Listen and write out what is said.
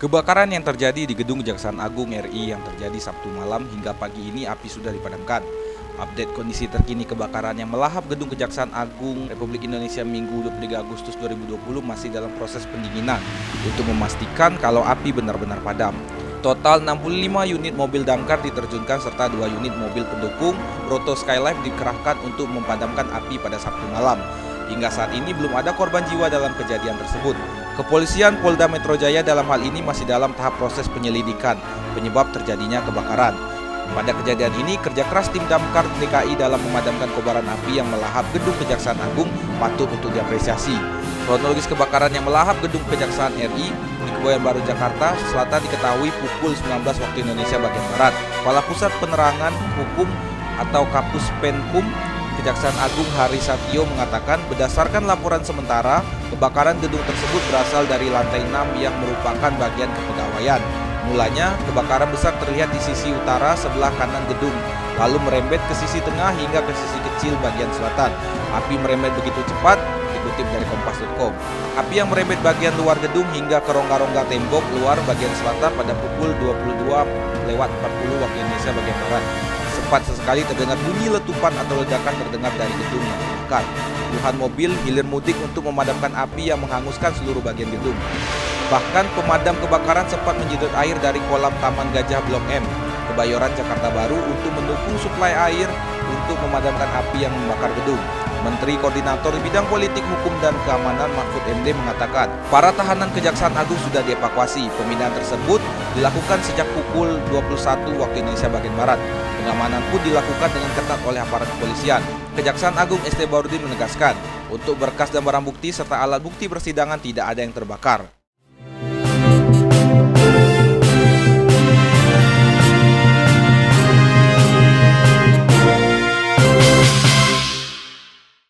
Kebakaran yang terjadi di Gedung Kejaksaan Agung RI yang terjadi Sabtu malam hingga pagi ini api sudah dipadamkan. Update kondisi terkini kebakaran yang melahap Gedung Kejaksaan Agung Republik Indonesia Minggu 23 Agustus 2020 masih dalam proses pendinginan untuk memastikan kalau api benar-benar padam. Total 65 unit mobil damkar diterjunkan serta 2 unit mobil pendukung Proto Skylife dikerahkan untuk memadamkan api pada Sabtu malam. Hingga saat ini belum ada korban jiwa dalam kejadian tersebut. Kepolisian Polda Metro Jaya dalam hal ini masih dalam tahap proses penyelidikan penyebab terjadinya kebakaran. Pada kejadian ini, kerja keras tim damkar DKI dalam memadamkan kobaran api yang melahap Gedung Kejaksaan Agung patut untuk diapresiasi. Kronologis kebakaran yang melahap Gedung Kejaksaan RI di Kebayoran Baru, Jakarta Selatan diketahui pukul 19 waktu Indonesia bagian Barat. Kepala Pusat Penerangan Hukum atau Kapus Penkum Kejaksaan Agung Hari Satio mengatakan berdasarkan laporan sementara, kebakaran gedung tersebut berasal dari lantai 6 yang merupakan bagian kepegawaian. Mulanya, kebakaran besar terlihat di sisi utara sebelah kanan gedung, lalu merembet ke sisi tengah hingga ke sisi kecil bagian selatan. Api merembet begitu cepat, dikutip dari Kompas.com. Api yang merembet bagian luar gedung hingga ke rongga-rongga tembok luar bagian selatan pada pukul 22:40 waktu Indonesia bagian Barat. Sempat sesekali terdengar bunyi letupan atau ledakan terdengar dari gedung yang terbakar. Puluhan mobil hilir mudik untuk memadamkan api yang menghanguskan seluruh bagian gedung. Bahkan pemadam kebakaran sempat menyedot air dari kolam Taman Gajah Blok M, Kebayoran, Jakarta Baru untuk mendukung suplai air untuk memadamkan api yang membakar gedung. Menteri Koordinator Bidang Politik, Hukum, dan Keamanan Mahfud MD mengatakan, para tahanan Kejaksaan Agung sudah dievakuasi. Pemindahan tersebut dilakukan sejak pukul 21 waktu Indonesia bagian Barat. Pengamanan pun dilakukan dengan ketat oleh aparat kepolisian. Kejaksaan Agung ST Baharudin menegaskan, untuk berkas dan barang bukti serta alat bukti persidangan tidak ada yang terbakar.